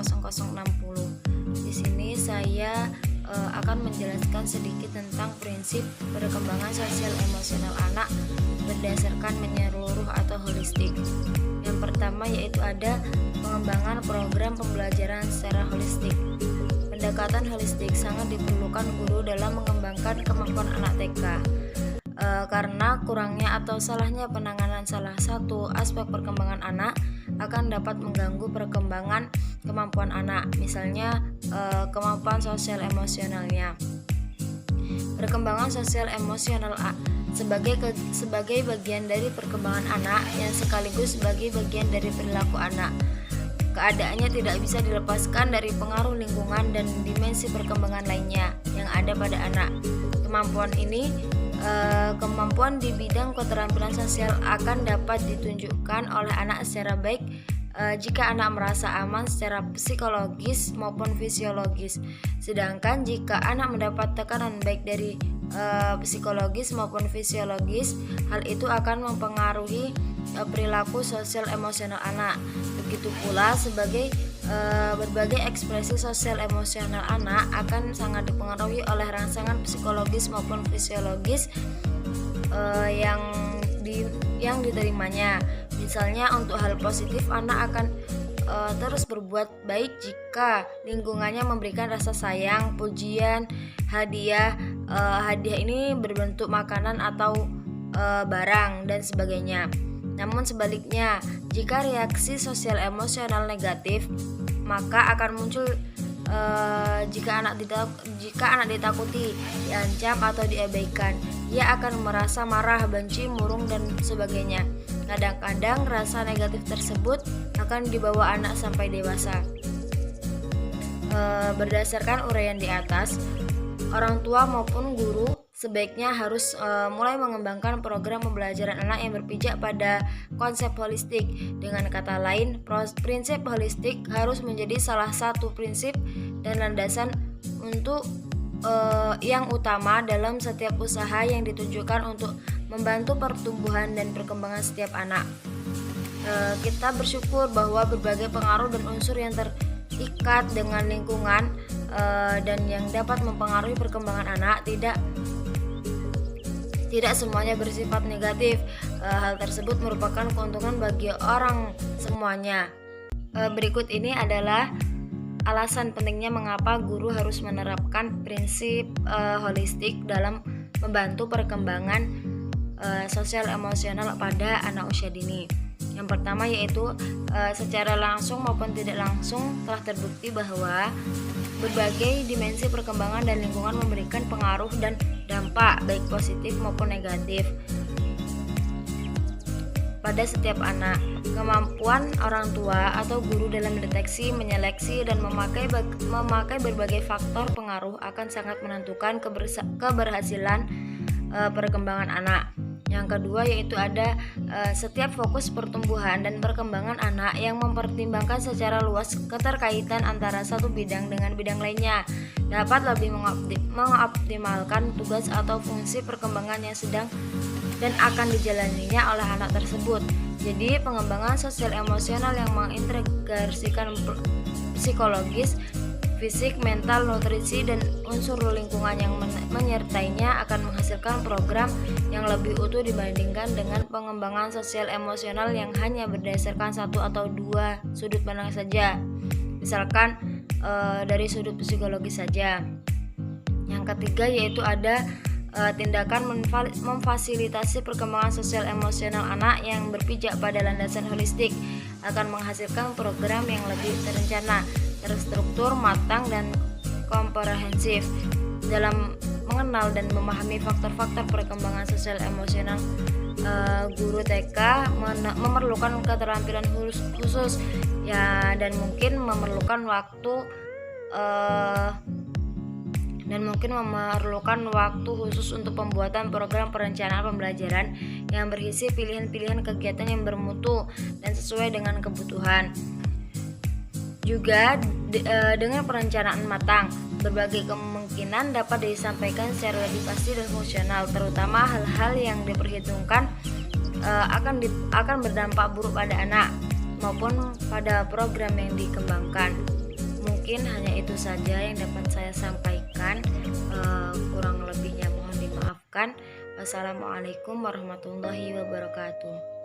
0060. Di sini saya akan menjelaskan sedikit tentang prinsip perkembangan sosial emosional anak berdasarkan menyeluruh atau holistik. Yang pertama yaitu ada pengembangan program pembelajaran secara holistik. Pendekatan holistik sangat diperlukan guru dalam mengembangkan kemampuan anak TK. Karena kurangnya atau salahnya penanganan salah satu aspek perkembangan anak akan dapat mengganggu perkembangan kemampuan anak, misalnya kemampuan sosial emosionalnya. Perkembangan sosial emosional sebagai bagian dari perkembangan anak yang sekaligus sebagai bagian dari perilaku anak. Keadaannya tidak bisa dilepaskan dari pengaruh lingkungan dan dimensi perkembangan lainnya yang ada pada anak. Kemampuan di bidang keterampilan sosial akan dapat ditunjukkan oleh anak secara baik jika anak merasa aman secara psikologis maupun fisiologis. Sedangkan jika anak mendapat tekanan baik dari psikologis maupun fisiologis, hal itu akan mempengaruhi perilaku sosial emosional anak. Begitu pula berbagai ekspresi sosial emosional anak akan sangat dipengaruhi oleh rangsangan psikologis maupun fisiologis yang diterimanya. Misalnya untuk hal positif, anak akan terus berbuat baik jika lingkungannya memberikan rasa sayang, pujian, hadiah. Hadiah ini berbentuk makanan atau barang dan sebagainya. Namun sebaliknya, jika reaksi sosial emosional negatif, maka akan muncul jika anak ditakuti, diancam atau diabaikan, ia akan merasa marah, benci, murung dan sebagainya. Kadang-kadang rasa negatif tersebut akan dibawa anak sampai dewasa. Berdasarkan uraian di atas, orang tua maupun guru sebaiknya harus mulai mengembangkan program pembelajaran anak yang berpijak pada konsep holistik. Dengan kata lain, prinsip holistik harus menjadi salah satu prinsip dan landasan untuk yang utama dalam setiap usaha yang ditujukan untuk membantu pertumbuhan dan perkembangan setiap anak. Kita bersyukur bahwa berbagai pengaruh dan unsur yang terikat dengan lingkungan dan yang dapat mempengaruhi perkembangan anak tidak semuanya bersifat negatif. Hal tersebut merupakan keuntungan bagi orang semuanya. Berikut ini adalah alasan pentingnya mengapa guru harus menerapkan prinsip holistik dalam membantu perkembangan sosial emosional pada anak usia dini. Yang pertama yaitu secara langsung maupun tidak langsung telah terbukti bahwa berbagai dimensi perkembangan dan lingkungan memberikan pengaruh dan dampak baik positif maupun negatif pada setiap anak. Kemampuan orang tua atau guru dalam mendeteksi, menyeleksi, dan memakai berbagai faktor pengaruh akan sangat menentukan keberhasilan perkembangan anak. Yang kedua yaitu ada setiap fokus pertumbuhan dan perkembangan anak yang mempertimbangkan secara luas keterkaitan antara satu bidang dengan bidang lainnya dapat lebih mengoptimalkan tugas atau fungsi perkembangan yang sedang dan akan dijalaninya oleh anak tersebut. Jadi pengembangan sosial emosional yang mengintegrasikan psikologis, fisik, mental, nutrisi, dan unsur lingkungan yang menyertainya akan menghasilkan program yang lebih utuh dibandingkan dengan pengembangan sosial emosional yang hanya berdasarkan satu atau dua sudut pandang saja, misalkan dari sudut psikologis saja. Yang ketiga yaitu ada tindakan memfasilitasi perkembangan sosial emosional anak yang berpijak pada landasan holistik akan menghasilkan program yang lebih terencana, terstruktur, matang, dan komprehensif dalam mengenal dan memahami faktor-faktor perkembangan sosial emosional. Guru TK memerlukan keterampilan khusus ya, dan mungkin memerlukan waktu khusus untuk pembuatan program perencanaan pembelajaran yang berisi pilihan-pilihan kegiatan yang bermutu dan sesuai dengan kebutuhan. Juga dengan perencanaan matang, berbagai kemungkinan dapat disampaikan secara lebih pasti dan fungsional, terutama hal-hal yang diperhitungkan akan berdampak buruk pada anak maupun pada program yang dikembangkan. Mungkin hanya itu saja yang dapat saya sampaikan. Kurang lebihnya mohon dimaafkan. Wassalamualaikum warahmatullahi wabarakatuh.